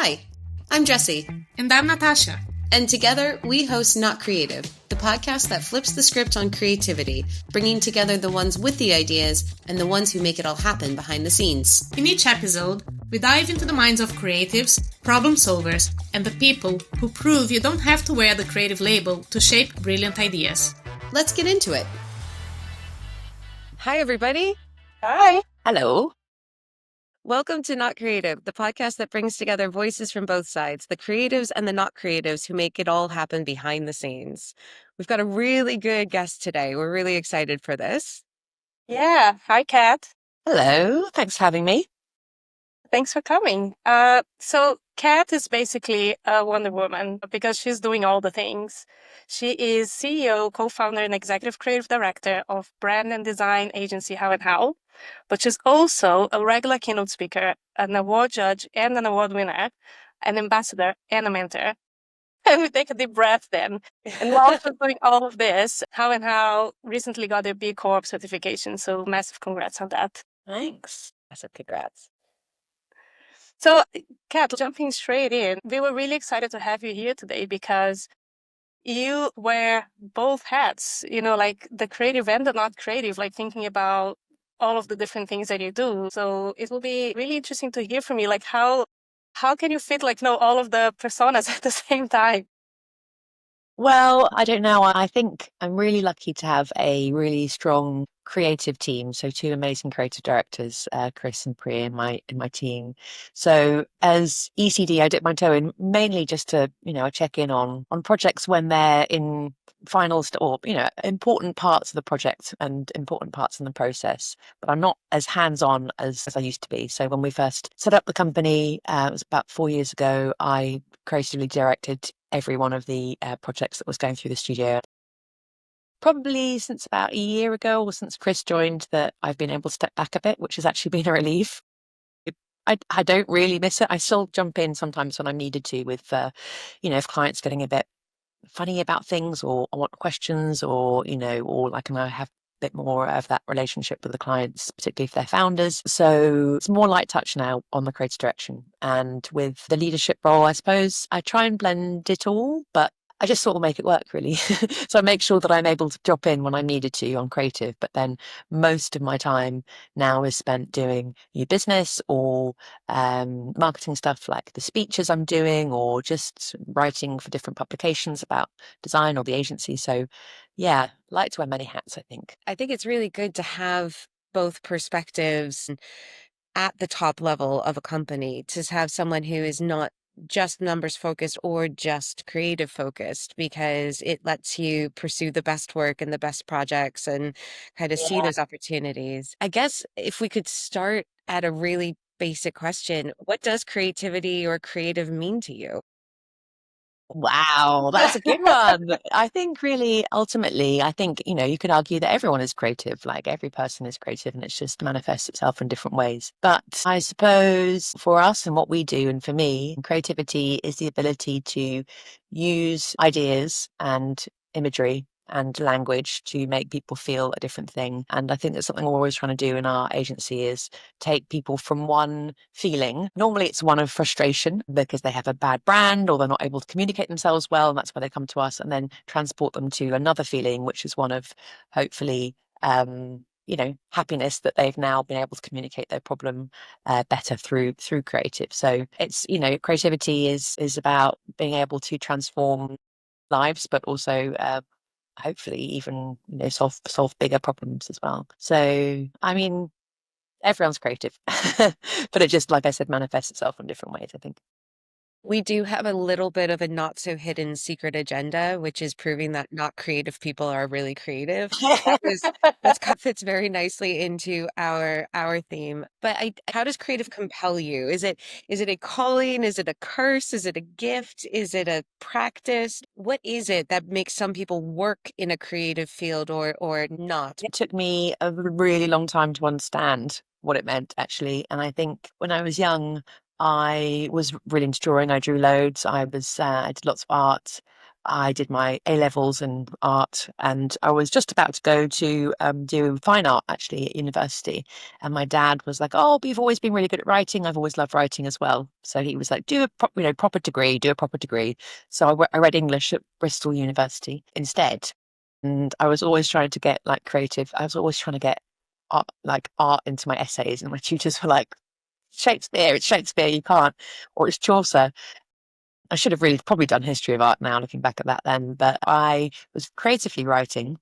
Hi, I'm Jessie. And I'm Natasha. And together, we host Not Creative, the podcast that flips the script on creativity, bringing together the ones with the ideas and the ones who make it all happen behind the scenes. In each episode, we dive into the minds of creatives, problem solvers, and the people who prove you don't have to wear the creative label to shape brilliant ideas. Let's get into it. Hi, everybody. Hi. Hello. Welcome to Not Creative, the podcast that brings together voices from both sides, the creatives and the not creatives who make it all happen behind the scenes. We've got a really good guest today. We're really excited for this. Yeah. Hi, Kat. Hello. Thanks for having me. Thanks for coming. So Kat is basically a Wonder Woman because she's doing all the things. She is CEO, co-founder, and executive creative director of brand and design agency How and How, but she's also a regular keynote speaker, an award judge and an award winner, an ambassador and a mentor. And we take a deep breath then. And while she's doing all of this, How and How recently got their B Corp certification. So massive congrats on that. Thanks. Massive congrats. So, Kat, jumping straight in, we were really excited to have you here today because you wear both hats, like the creative and the not creative, like thinking about all of the different things that you do. So it will be really interesting to hear from you, like how can you fit all of the personas at the same time? Well, I don't know. I think I'm really lucky to have a really strong creative team. So two amazing creative directors, Chris and Priya in my team. So as ECD, I dip my toe in mainly just to, check in on projects when they're in finals or, important parts of the project and important parts in the process. But I'm not as hands-on as I used to be. So when we first set up the company, it was about 4 years ago, I creatively directed every one of the projects that was going through the studio. Probably since about a year ago or since Chris joined that I've been able to step back a bit, which has actually been a relief. I don't really miss it. I still jump in sometimes when I'm needed to with, if clients getting a bit funny about things or want questions or, or like I have a bit more of that relationship with the clients, particularly if they're founders. So it's more light touch now on the creative direction. And with the leadership role, I suppose I try and blend it all, but I just sort of make it work really. So I make sure that I'm able to drop in when I'm needed to on creative, but then most of my time now is spent doing new business or marketing stuff like the speeches I'm doing or just writing for different publications about design or the agency. So yeah, like to wear many hats, I think. I think it's really good to have both perspectives at the top level of a company, to have someone who is not just numbers focused or just creative focused, because it lets you pursue the best work and the best projects and kind of see those opportunities. I guess if we could start at a really basic question, what does creativity or creative mean to you? Wow, that's a good one. I think really, ultimately, you could argue that everyone is creative, like every person is creative and it's just manifests itself in different ways. But I suppose for us and what we do, and for me, creativity is the ability to use ideas and imagery and language to make people feel a different thing. And I think that's something we're always trying to do in our agency is take people from one feeling. Normally it's one of frustration because they have a bad brand or they're not able to communicate themselves well, and that's why they come to us, and then transport them to another feeling, which is one of hopefully happiness that they've now been able to communicate their problem better through creative. So it's, creativity is about being able to transform lives, but also hopefully even solve bigger problems as well. So I mean, everyone's creative, but it just, like I said, manifests itself in different ways, I think. We do have a little bit of a not so hidden secret agenda, which is proving that not creative people are really creative. That fits very nicely into our theme. But how does creative compel you? Is it a calling? Is it a curse? Is it a gift? Is it a practice? What is it that makes some people work in a creative field or not? It took me a really long time to understand what it meant, actually. And I think when I was young, I was really into drawing. I drew loads. I did lots of art. I did my A levels in art, and I was just about to go to do fine art actually at university. And my dad was like, "Oh, but you've always been really good at writing. I've always loved writing as well." So he was like, "Do a proper degree. Do a proper degree." So I read English at Bristol University instead, and I was always trying to get like creative. I was always trying to get art into my essays, and my tutors were like, "Shakespeare, it's Shakespeare. You can't," or "It's Chaucer." I should have really probably done history of art now, looking back at that then. But I was creatively writing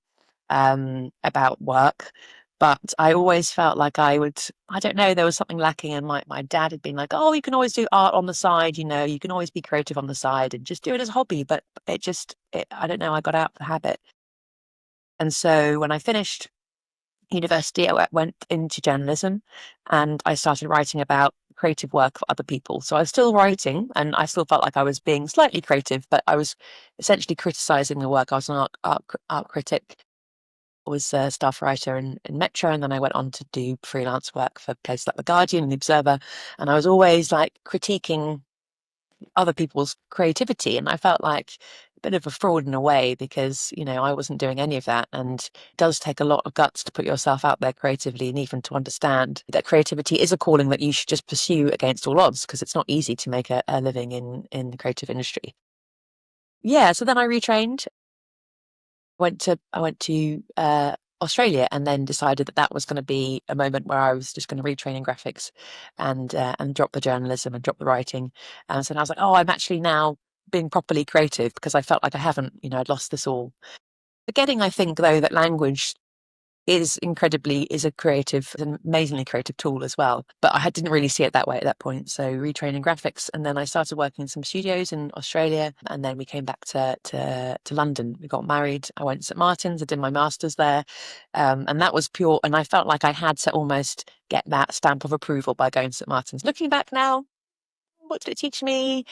about work. But I always felt like I don't know, there was something lacking. And my dad had been like, "Oh, you can always do art on the side, you can always be creative on the side and just do it as a hobby." But I don't know, I got out of the habit. And so when I finished university, I went into journalism and I started writing about creative work for other people. So I was still writing and I still felt like I was being slightly creative, but I was essentially criticizing the work. I was an art critic, I was a staff writer in Metro, and then I went on to do freelance work for places like The Guardian and The Observer. And I was always like critiquing other people's creativity. And I felt like a bit of a fraud in a way because, I wasn't doing any of that. And it does take a lot of guts to put yourself out there creatively and even to understand that creativity is a calling that you should just pursue against all odds because it's not easy to make a living in the creative industry. Yeah, so then I retrained. I went to Australia and then decided that that was going to be a moment where I was just going to retrain in graphics and drop the journalism and drop the writing. And so I was like, oh, I'm actually now being properly creative because I felt like I haven't, I'd lost this all. Forgetting, I think, though, that language is an amazingly creative tool as well. But didn't really see it that way at that point. So retraining graphics, and then I started working in some studios in Australia, and then we came back to London. We got married. I went to St Martin's. I did my masters there, and that was pure. And I felt like I had to almost get that stamp of approval by going to St Martin's. Looking back now, what did it teach me?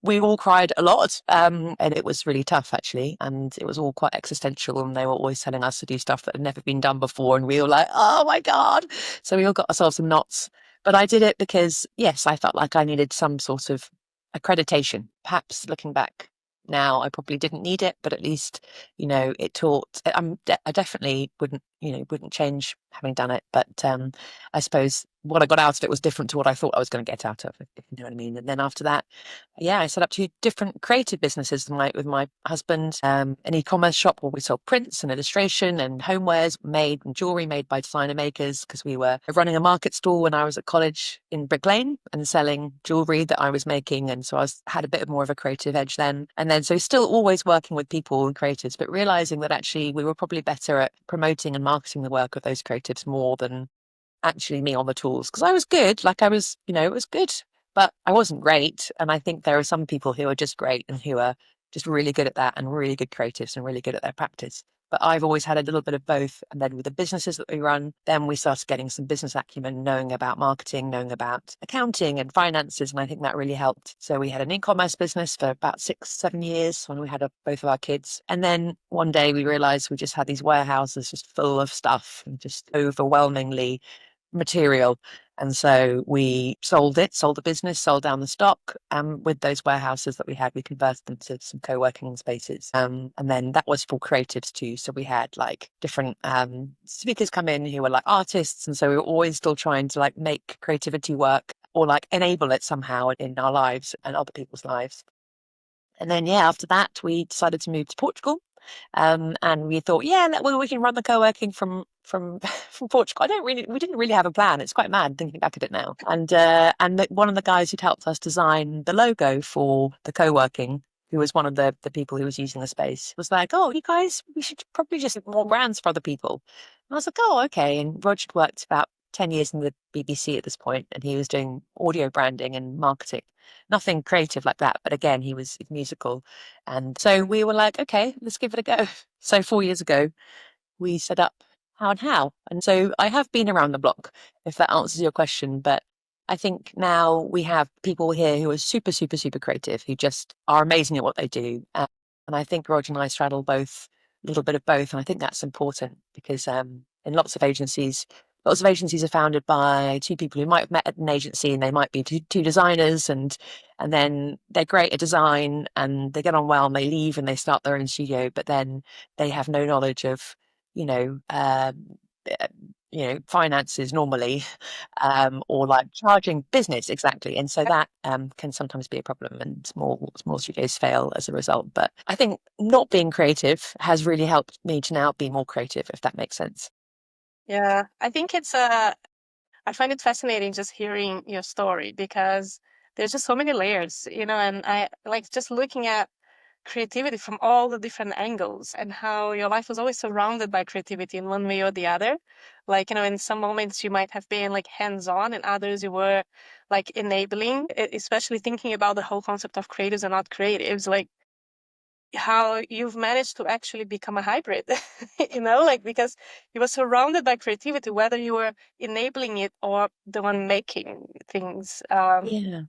We all cried a lot, and it was really tough actually, and it was all quite existential, and they were always telling us to do stuff that had never been done before, and we were like, oh my God. So we all got ourselves in knots, but I did it because yes, I felt like I needed some sort of accreditation. Perhaps looking back now, I probably didn't need it, but at least, it taught. I definitely wouldn't change having done it, but I suppose what I got out of it was different to what I thought I was going to get out of it, if you know what I mean. And then after that, yeah, I set up 2 different creative businesses with my husband, an e-commerce shop where we sold prints and illustration and homewares made and jewelry made by designer makers, because we were running a market stall when I was at college in Brick Lane and selling jewelry that I was making. And so had a bit more of a creative edge then. And then so still always working with people and creatives, but realizing that actually we were probably better at promoting and marketing the work of those creatives more than actually me on the tools, because I was good. Like it was good, but I wasn't great. And I think there are some people who are just great and who are just really good at that and really good creatives and really good at their practice. But I've always had a little bit of both. And then with the businesses that we run, then we started getting some business acumen, knowing about marketing, knowing about accounting and finances. And I think that really helped. So we had an e-commerce business for about 6-7 years when we had both of our kids. And then one day we realized we just had these warehouses just full of stuff and just overwhelmingly material. And so we sold the business, sold down the stock. With those warehouses that we had, we converted them to some co-working spaces. And then that was for creatives too. So we had like different speakers come in who were like artists. And so we were always still trying to like make creativity work or like enable it somehow in our lives and other people's lives. And then, yeah, after that, we decided to move to Portugal. And we thought, yeah, we can run the co-working from from Portugal. We didn't really have a plan. It's quite mad thinking back at it now. And one of the guys who'd helped us design the logo for the co-working, who was one of the people who was using the space, was like, oh, you guys, we should probably just have more brands for other people. And I was like, oh, okay. And Roger worked about 10 years in the BBC at this point, and he was doing audio branding and marketing. Nothing creative like that, but again, he was musical. And so we were like, okay, let's give it a go. So 4 years ago, we set up How and How. And so I have been around the block, if that answers your question. But I think now we have people here who are super, super, super creative, who just are amazing at what they do. And I think Roger and I straddle both, a little bit of both. And I think that's important because in lots of agencies, lots of agencies are founded by two people who might have met at an agency, and they might be two designers, and then they're great at design and they get on well and they leave and they start their own studio, but then they have no knowledge of, you know, finances normally, or like charging business exactly. And so that can sometimes be a problem, and small studios fail as a result. But I think not being creative has really helped me to now be more creative, if that makes sense. Yeah, I think I find it fascinating just hearing your story because there's just so many layers, and I like just looking at creativity from all the different angles and how your life was always surrounded by creativity in one way or the other. Like, in some moments you might have been like hands-on, and others you were like enabling, especially thinking about the whole concept of creatives and not creatives, like how you've managed to actually become a hybrid, like because you were surrounded by creativity, whether you were enabling it or the one making things. Yeah.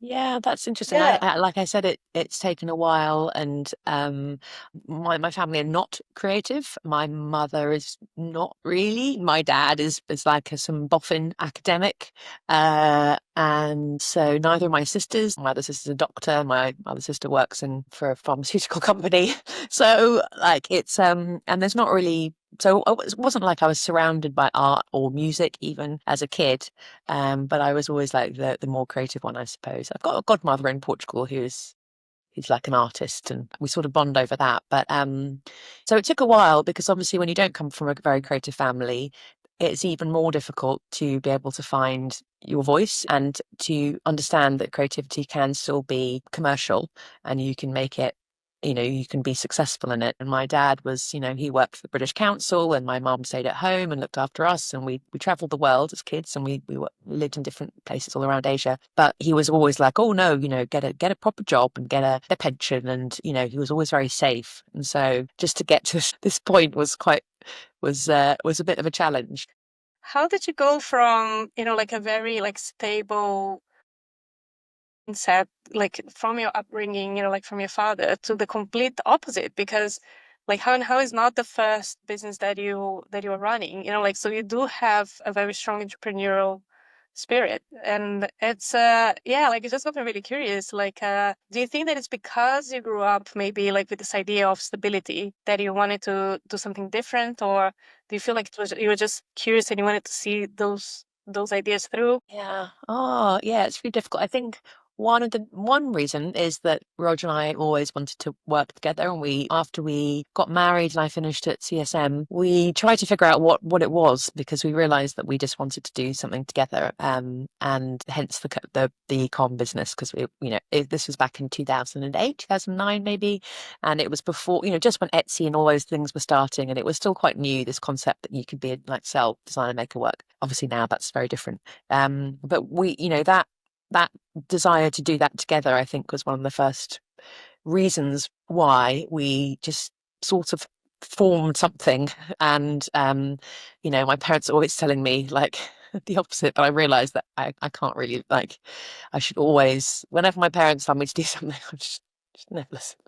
Yeah, that's interesting. Yeah. Like I said, it's taken a while, and my family are not creative. My mother is not really. My dad is like some boffin academic, and so neither of my sisters. My other sister's a doctor. My other sister works for a pharmaceutical company. So like and there's not really. So it wasn't like I was surrounded by art or music even as a kid. But I was always like the more creative one, I suppose. I've got a godmother in Portugal who's like an artist, and we sort of bond over that. But so it took a while, because obviously when you don't come from a very creative family, it's even more difficult to be able to find your voice and to understand that creativity can still be commercial, and you can make it, you can be successful in it. And my dad was, he worked for the British Council, and my mom stayed at home and looked after us. And we traveled the world as kids, and we lived in different places all around Asia. But he was always like, oh no, get a proper job and get a pension. And, he was always very safe. And so just to get to this point was a bit of a challenge. How did you go from, like a very like stable mindset, like from your upbringing, like from your father, to the complete opposite? Because like how is not the first business that you're running, like, so you do have a very strong entrepreneurial spirit, and it's yeah, like, it just got me really curious, like, do you think that it's because you grew up maybe like with this idea of stability that you wanted to do something different, or do you feel like you were just curious and you wanted to see those ideas through? Yeah. Oh, yeah, it's really difficult. I think one reason is that Roger and I always wanted to work together, and after we got married and I finished at CSM, we tried to figure out what it was, because we realized that we just wanted to do something together. And hence the e-com business, because this was back in 2008, 2009 maybe, and it was before, just when Etsy and all those things were starting, and it was still quite new, this concept that you could be like sell, design and make it work. Obviously now that's very different. But that desire to do that together, I think, was one of the first reasons why we just sort of formed something. And my parents are always telling me like the opposite, but I realized that I can't really, like, I should always, whenever my parents tell me to do something, I just never listen.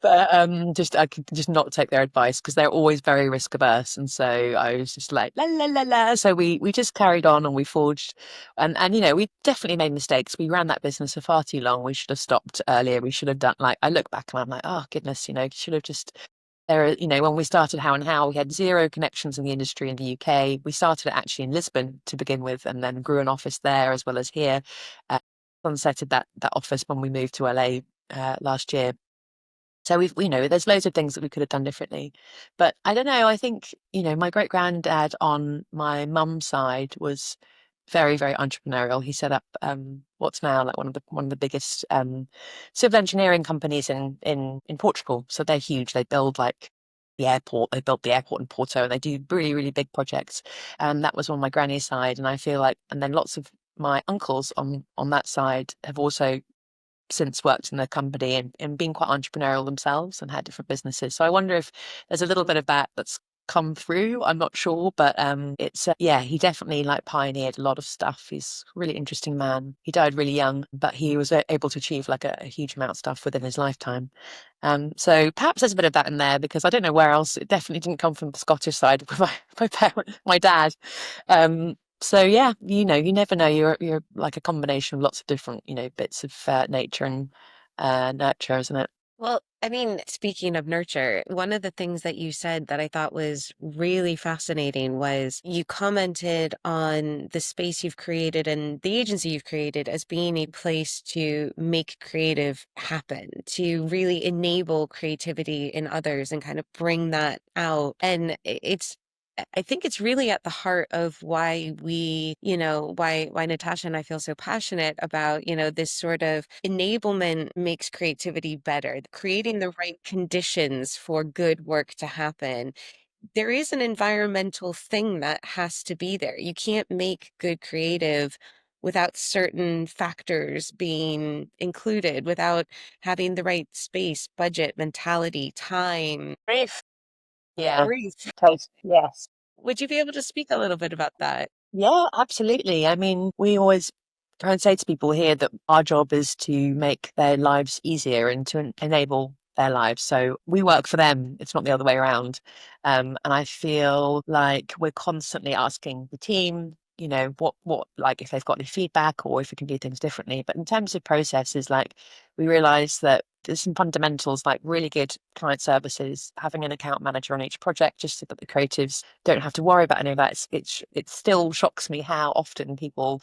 But I could just not take their advice, because they're always very risk averse. And so I was just like la la la la. So we just carried on, and we forged, and we definitely made mistakes. We ran that business for far too long. We should have stopped earlier. We should have done, like, I look back and I'm like, oh goodness, should have just, when we started How and How, we had zero connections in the industry in the UK. We started it actually in Lisbon to begin with, and then grew an office there as well as here. Sunsetted that office when we moved to LA last year. So there's loads of things that we could have done differently. But I don't know, I think, my great granddad on my mum's side was very, very entrepreneurial. He set up what's now like one of the biggest civil engineering companies in Portugal. So they're huge. They build like the airport. They built the airport in Porto, and they do really, really big projects. And that was on my granny's side. And I feel like, and then lots of my uncles on that side have also since worked in the company and been quite entrepreneurial themselves and had different businesses. So I wonder if there's a little bit of that that's come through. I'm not sure, but it's yeah, he definitely like pioneered a lot of stuff. He's a really interesting man. He died really young, but he was able to achieve like a huge amount of stuff within his lifetime. So perhaps there's a bit of that in there because I don't know where else. It definitely didn't come from the Scottish side with my parent, my dad. So yeah, you never know. You're like a combination of lots of different, bits of nature and nurture, isn't it? Well, I mean, speaking of nurture, one of the things that you said that I thought was really fascinating was you commented on the space you've created and the agency you've created as being a place to make creative happen, to really enable creativity in others and kind of bring that out. And I think it's really at the heart of why why Natasha and I feel so passionate about, this sort of enablement makes creativity better, creating the right conditions for good work to happen. There is an environmental thing that has to be there. You can't make good creative without certain factors being included, without having the right space, budget, mentality, time, Brief. Yeah, grief. totally. Yes. Would you be able to speak a little bit about that? Yeah, absolutely. I mean, we always try and say to people here that our job is to make their lives easier and to enable their lives. So we work for them. It's not the other way around. And I feel like we're constantly asking the team, what, like if they've got any feedback or if we can do things differently. But in terms of processes, like we realize that there's some fundamentals like really good client services, having an account manager on each project, just so that the creatives don't have to worry about any of that. It still shocks me how often people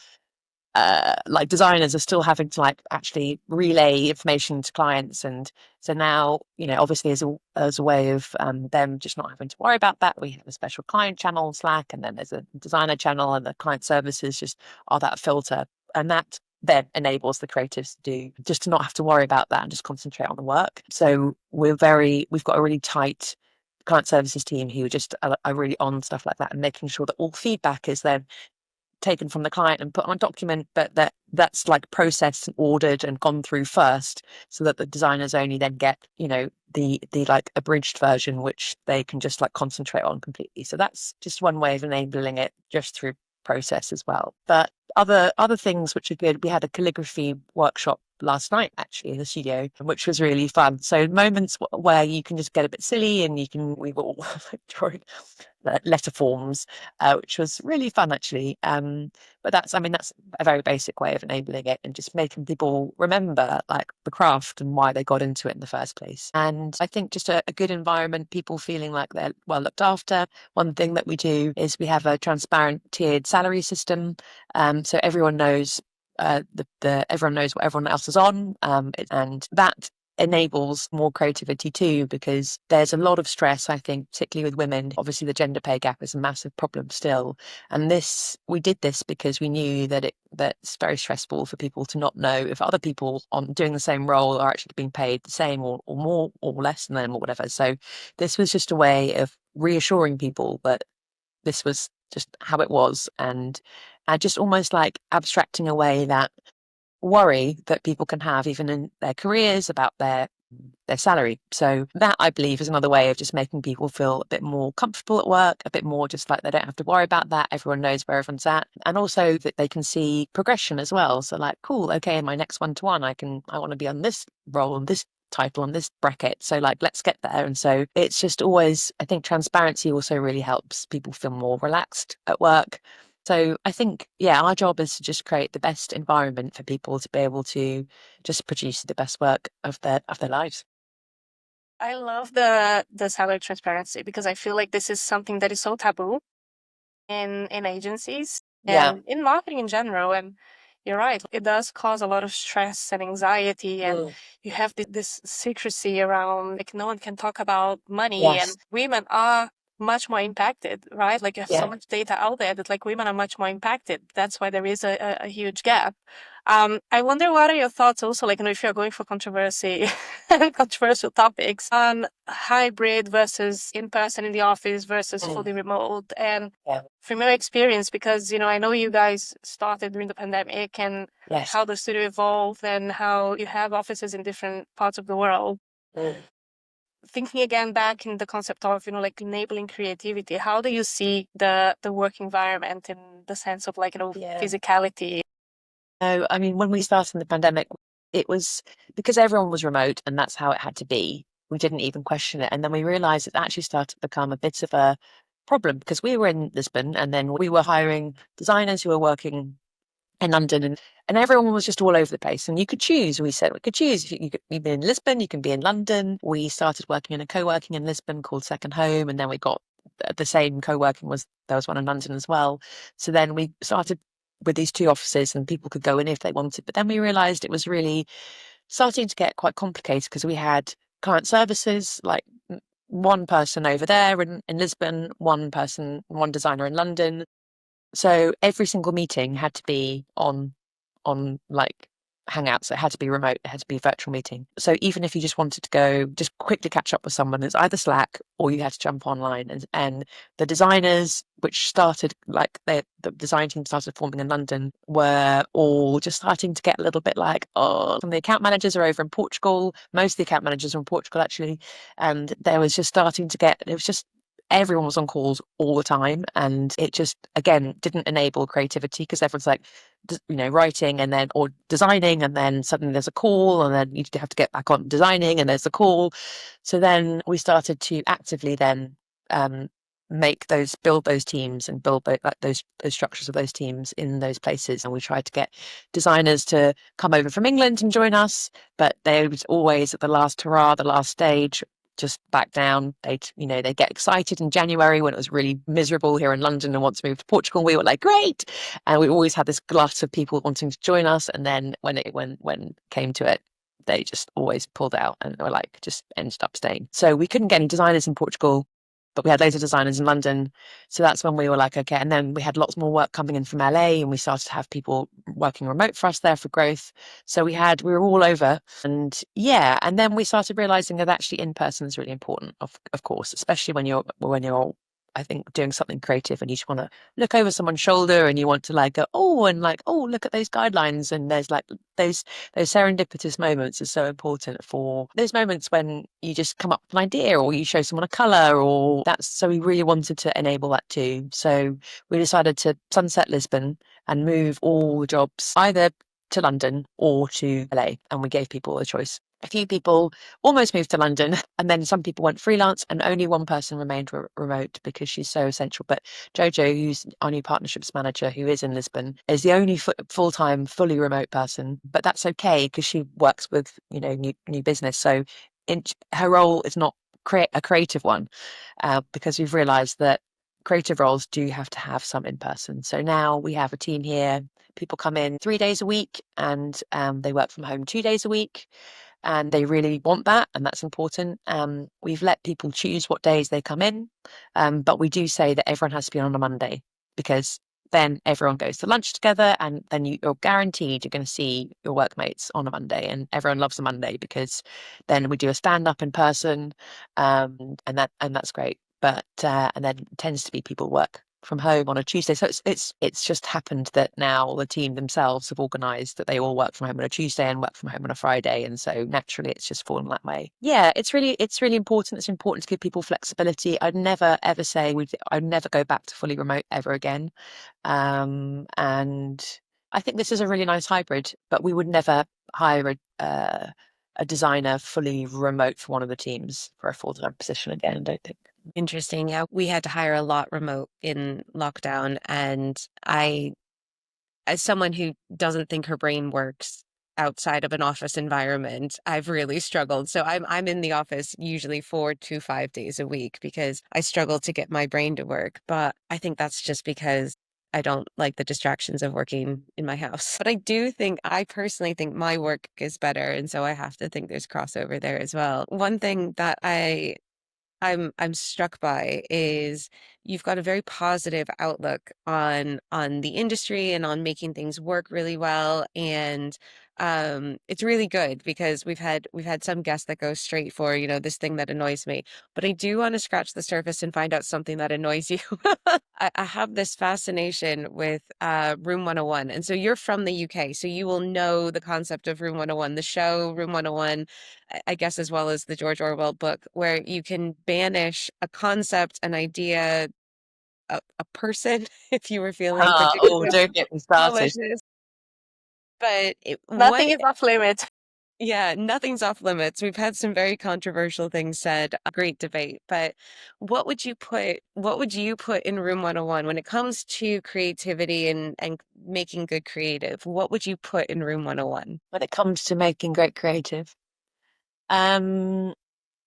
like designers are still having to like actually relay information to clients. And so now, obviously as a way of them just not having to worry about that, we have a special client channel on Slack, and then there's a designer channel, and the client services just are that filter. And that then enables the creatives to not have to worry about that and just concentrate on the work. So we've got a really tight client services team who are really on stuff like that and making sure that all feedback is then taken from the client and put on a document, but that's like processed and ordered and gone through first, so that the designers only then get, the like abridged version, which they can just like concentrate on completely. So that's just one way of enabling it, just through process as well. But other things which are good, we had a calligraphy workshop last night actually in the studio, which was really fun. So moments where you can just get a bit silly, and we were all drawing letter forms, which was really fun actually. But that's a very basic way of enabling it and just making people remember like the craft and why they got into it in the first place. And I think just a good environment, people feeling like they're well looked after. One thing that we do is we have a transparent tiered salary system, so everyone knows everyone knows what everyone else is on, and that enables more creativity too, because there's a lot of stress, I think, particularly with women. Obviously the gender pay gap is a massive problem still, and we did this because we knew that it's very stressful for people to not know if other people on doing the same role are actually being paid the same or more or less than them or whatever. So this was just a way of reassuring people that this was just how it was, and just almost like abstracting away that worry that people can have even in their careers about their salary. So that, I believe, is another way of just making people feel a bit more comfortable at work, a bit more just like they don't have to worry about that. Everyone knows where everyone's at, and also that they can see progression as well. So like, cool, okay, in my next one-to-one, I want to be on this role, on this title, on this bracket. So like, let's get there. And so it's just always, I think transparency also really helps people feel more relaxed at work. So I think, yeah, our job is to just create the best environment for people to be able to just produce the best work of their lives. I love the salary transparency because I feel like this is something that is so taboo in agencies Yeah. and in marketing in general. And you're right, it does cause a lot of stress and anxiety, and you have this secrecy around, like no one can talk about money, and Yes. women are much more impacted, right? Like you have so Yeah. much data out there that like women are much more impacted. That's why there is a huge gap. I wonder what are your thoughts also, like, if you're going for controversy, controversial topics on hybrid versus in person in the office versus fully remote, and Yeah. from your experience, because I know you guys started during the pandemic, and Yes. how the studio evolved and how you have offices in different parts of the world. thinking again back in the concept of, like enabling creativity, how do you see the work environment in the sense of like, Yeah. physicality? No, I mean, when we started in the pandemic, it was because everyone was remote and that's how it had to be. We didn't even question it. And then we realized it actually started to become a bit of a problem because we were in Lisbon and then we were hiring designers who were working in London, and everyone was just all over the place. And you could choose. We said we could choose. You could be in Lisbon, you can be in London. We started working in a co-working in Lisbon called Second Home, and then we got the same co-working was there was one in London as well. So then we started with these two offices and people could go in if they wanted. But then we realized it was really starting to get quite complicated because we had client services like one person over there in Lisbon, one person, one designer in London, so every single meeting had to be on like Hangouts. It had to be remote. It had to be a virtual meeting. So even if you just wanted to go just quickly catch up with someone, it's either Slack or you had to jump online. And the designers, which started like the design team started forming in London, were all just starting to get a little bit like, oh, some of the account managers are over in Portugal. Most of the account managers are in Portugal actually, and there was just starting to get. It was just everyone was on calls all the time, and it just again didn't enable creativity because everyone's like writing and then or designing, and then suddenly there's a call, and then you have to get back on designing and there's a call. So then we started to actively then um build those teams and build those structures of those teams in those places. And we tried to get designers to come over from England and join us, but they was always at the last hurrah, the last stage, just back down. They'd get excited in January when it was really miserable here in London and want to move to Portugal. We were like, great. And we always had this glut of people wanting to join us. And then when it came to it, they just always pulled out and were like, just ended up staying. So we couldn't get any designers in Portugal, but we had loads of designers in London. So that's when we were like, okay. And then we had lots more work coming in from LA, and we started to have people working remote for us there for growth. So we were all over. And yeah, and then we started realizing that actually in person is really important, of course, especially when you're I think doing something creative and you just want to look over someone's shoulder and you want to like go, oh, and like, oh, look at those guidelines. And there's like those serendipitous moments are so important for those moments when you just come up with an idea or you show someone a color or that's, so we really wanted to enable that too. So we decided to sunset Lisbon and move all the jobs either to London or to LA, and we gave people a choice. A few people almost moved to London, and then some people went freelance, and only one person remained remote because she's so essential. But Jojo, who's our new partnerships manager, who is in Lisbon, is the only full-time, fully remote person. But that's okay because she works with new business, so her role is not a creative one, because we've realised that creative roles do have to have some in person. So now we have a team here. People come in 3 days a week, and they work from home 2 days a week, and they really want that, and that's important. We've let people choose what days they come in, but we do say that everyone has to be on a Monday because then everyone goes to lunch together, and then you're guaranteed you're going to see your workmates on a Monday, and everyone loves a Monday because then we do a stand up in person, and that's great. But and then it tends to be people work from home on a Tuesday. So it's just happened that now the team themselves have organised that they all work from home on a Tuesday and work from home on a Friday, and so naturally it's just fallen that way. Yeah, it's really important. It's important to give people flexibility. I'd never ever say I'd never go back to fully remote ever again. And I think this is a really nice hybrid, but we would never hire a designer fully remote for one of the teams for a full-time position again, I don't think. Interesting. Yeah, we had to hire a lot remote in lockdown, and as someone who doesn't think her brain works outside of an office environment, I've really struggled. So I'm in the office usually 4 to 5 days a week because I struggle to get my brain to work. But I think that's just because I don't like the distractions of working in my house. But I personally think my work is better, and so I have to think there's crossover there as well. One thing that I'm struck by is you've got a very positive outlook on the industry and on making things work really well. And It's really good because we've had some guests that go straight for, this thing that annoys me. But I do want to scratch the surface and find out something that annoys you. I have this fascination with Room 101. And so you're from the UK, so you will know the concept of Room 101, the show Room 101, I guess, as well as the George Orwell book, where you can banish a concept, an idea, a person, if you were feeling Oh, particularly don't get me started. malicious. But Nothing is off limits. yeah, nothing's off limits. We've had some very controversial things said, a great debate, but what would you put in Room 101 when it comes to creativity and making good creative? What would you put in Room 101? When it comes to making great creative, um,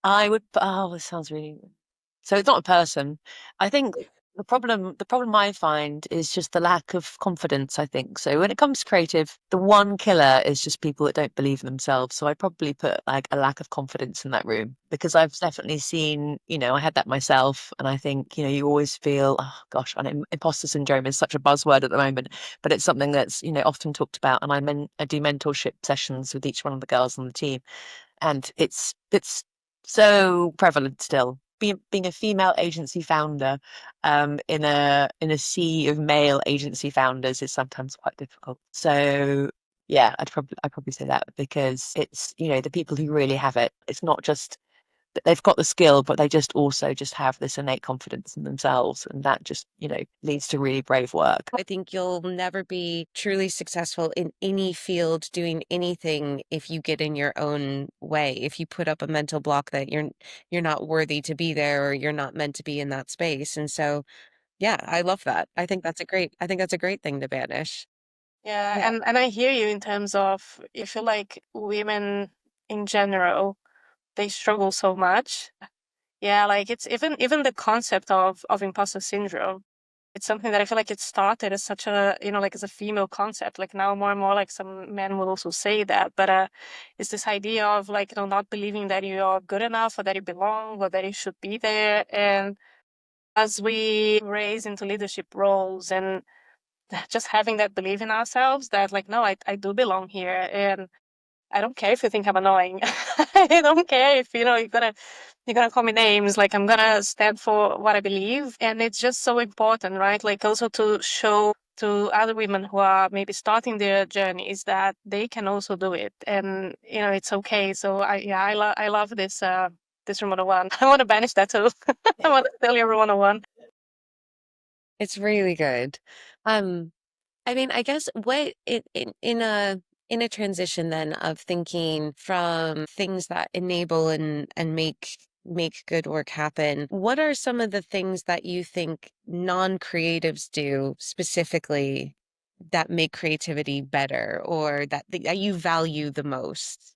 I would. Oh, this sounds really. So it's not a person. I think the problem I find is just the lack of confidence, I think. So when it comes to creative, the one killer is just people that don't believe in themselves. So I probably put like a lack of confidence in that room because I've definitely seen, I had that myself. And I think, you always feel, oh gosh, and imposter syndrome is such a buzzword at the moment, but it's something that's, often talked about. And I do mentorship sessions with each one of the girls on the team, and it's so prevalent still. Being a female agency founder, in a sea of male agency founders is sometimes quite difficult. So yeah, I'd probably say that because it's, the people who really have it. It's not just that they've got the skill, but they just also just have this innate confidence in themselves, and that just, leads to really brave work. I think you'll never be truly successful in any field doing anything if you get in your own way, if you put up a mental block that you're not worthy to be there or you're not meant to be in that space. And so, yeah, I love that. I think that's a great thing to banish. Yeah, Yeah. and I hear you in terms of I feel like women in general, they struggle so much. Yeah, like it's even the concept of imposter syndrome. It's something that I feel like it started as such a, like as a female concept. Like now more and more like some men will also say that, but it's this idea of like, not believing that you are good enough or that you belong or that you should be there. And as we raise into leadership roles and just having that belief in ourselves that like, no, I do belong here. And I don't care if you think I'm annoying. I don't care if, you're gonna call me names. Like I'm gonna stand for what I believe. And it's just so important, right? Like also to show to other women who are maybe starting their journeys that they can also do it. And, it's okay. So I love this room 101. I want to banish that too. I want to tell you everyone 101. It's really good. Um, I mean, I guess what in a transition then of thinking from things that enable and make good work happen, what are some of the things that you think non-creatives do specifically that make creativity better or that you value the most,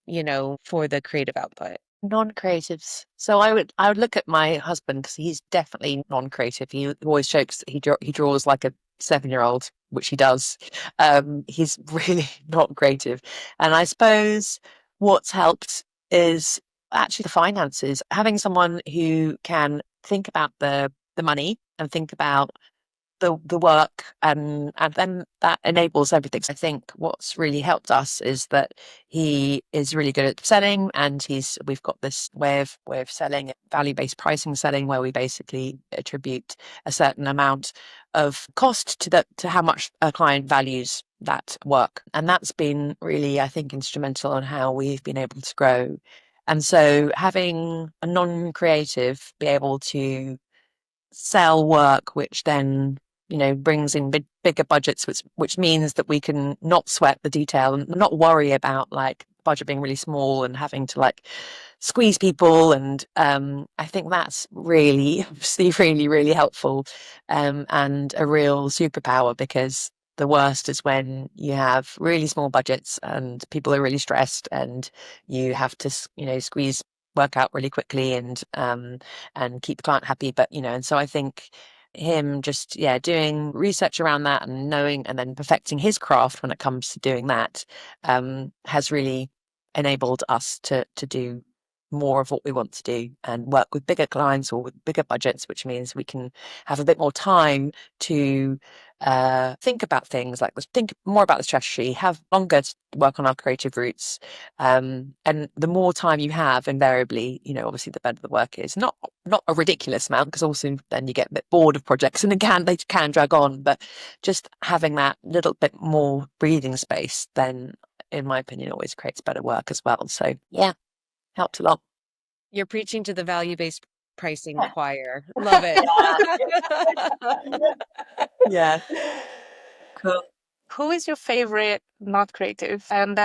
for the creative output? Non-creatives. So I would look at my husband because he's definitely non-creative. He always jokes that he draws like a 7-year-old, which he does. He's really not creative, and I suppose what's helped is actually the finances. Having someone who can think about the money and think about the work, and then that enables everything. So I think what's really helped us is that he is really good at selling, and we've got this way of selling, value-based pricing selling, where we basically attribute a certain amount of cost to how much a client values that work. And that's been really, I think, instrumental in how we've been able to grow. And so having a non-creative be able to sell work, which then, brings in bigger budgets, which means that we can not sweat the detail and not worry about like budget being really small and having to like squeeze people. And I think that's really obviously really really helpful, and a real superpower, because the worst is when you have really small budgets and people are really stressed and you have to squeeze work out really quickly, and keep the client happy. But and so I think him just, yeah, doing research around that and knowing and then perfecting his craft when it comes to doing that, has really enabled us to do more of what we want to do and work with bigger clients or with bigger budgets, which means we can have a bit more time to think about things like think more about the strategy, have longer to work on our creative roots. And the more time you have, invariably, obviously the better the work is. Not a ridiculous amount, because also then you get a bit bored of projects and again they can drag on, but just having that little bit more breathing space then, in my opinion, always creates better work as well. So yeah, helped a lot. You're preaching to the value-based pricing choir. Love it. Yeah. Cool. Who is your favorite not creative? And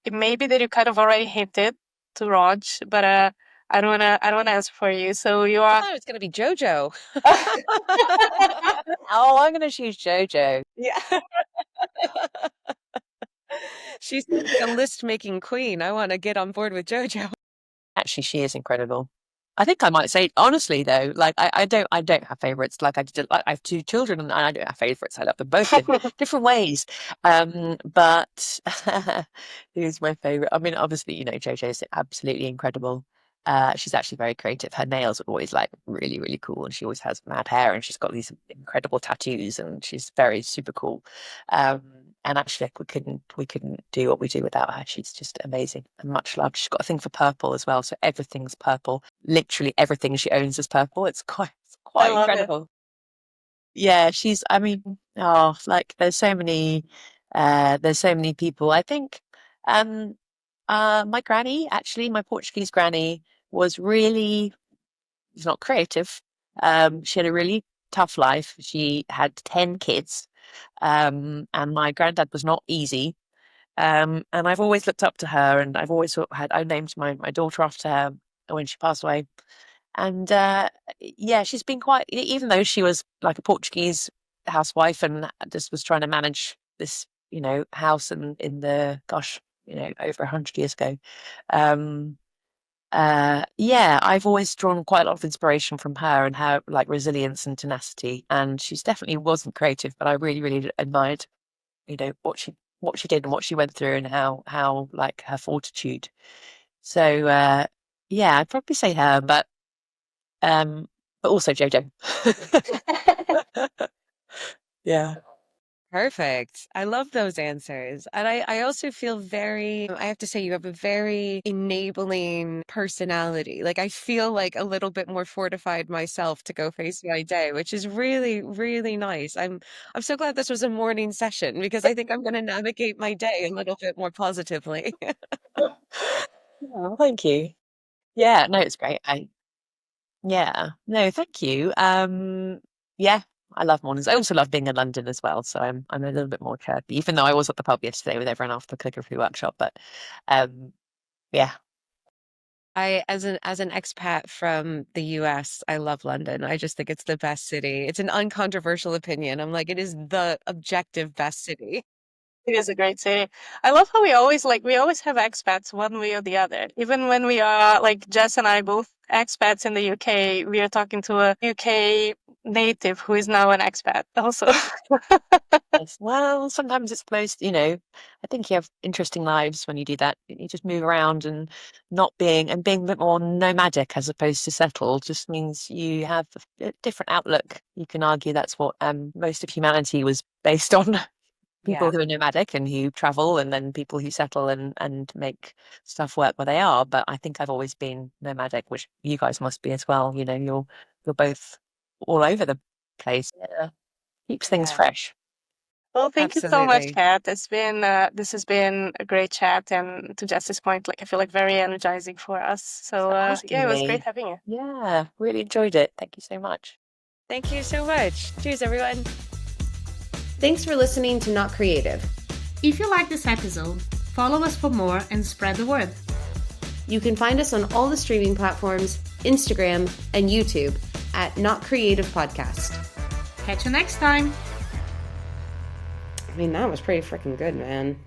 it may be that you kind of already hinted to Raj, but I don't wanna answer for you. So you I are. thought it was going to be JoJo. Oh, I'm going to choose JoJo. Yeah. She's like a list-making queen. I want to get on board with JoJo. Actually, she is incredible. I think I might say, honestly, though, like I don't have favorites. Like I have two children, and I don't have favorites. I love them both in different ways. But who's my favorite? I mean, obviously, JoJo is absolutely incredible. She's actually very creative. Her nails are always like really, really cool, and she always has mad hair, and she's got these incredible tattoos, and she's very super cool. And actually, we couldn't do what we do without her. She's just amazing and much loved. She's got a thing for purple as well, so everything's purple. Literally everything she owns is purple. It's quite incredible. Yeah, she's. I mean, like there's so many people. I think, my granny, actually, my Portuguese granny, was really, she's not creative. She had a really tough life. She had 10 kids. And my granddad was not easy. And I've always looked up to her, and I've always I named my daughter after her when she passed away. And yeah, she's been quite, even though she was like a Portuguese housewife and just was trying to manage this, house in the, gosh, over 100 years ago. Yeah, I've always drawn quite a lot of inspiration from her and her like resilience and tenacity. And she's definitely wasn't creative, but I really, really admired, what she did and what she went through, and how like her fortitude. So yeah, I'd probably say her, but also JoJo. Yeah. Perfect. I love those answers. And I also feel I have to say, you have a very enabling personality. Like, I feel like a little bit more fortified myself to go face my day, which is really, really nice. I'm so glad this was a morning session, because I think I'm going to navigate my day a little bit more positively. Oh, thank you. Yeah, no, it's great. Yeah, no, thank you. Yeah, I love mornings. I also love being in London as well, so I'm a little bit more chirpy, even though I was at the pub yesterday with everyone after the calligraphy workshop. But yeah. As an expat from the US, I love London. I just think it's the best city. It's an uncontroversial opinion. I'm like, it is the objective best city. It is a great city. I love how we always have expats one way or the other. Even when we are like Jess and I both expats in the UK, we are talking to a UK native who is now an expat also. Yes. Well, sometimes it's most, I think you have interesting lives when you do that. You just move around, and being a bit more nomadic as opposed to settled just means you have a different outlook. You can argue that's what most of humanity was based on. People Yeah. who are nomadic and who travel, and then people who settle and make stuff work where they are. But I think I've always been nomadic, which you guys must be as well. You're both all over the place. Yeah. Keeps things Yeah. fresh. Well, thank you so much, Absolutely. Kat. This has been a great chat, and to Jess's point, like I feel like very energizing for us. So Asking yeah, it was me. great having you. Yeah, really enjoyed it. Thank you so much. Thank you so much. Cheers, everyone. Thanks for listening to Not Creative. If you like this episode, follow us for more and spread the word. You can find us on all the streaming platforms, Instagram, and YouTube at Not Creative Podcast. Catch you next time. I mean, that was pretty freaking good, man.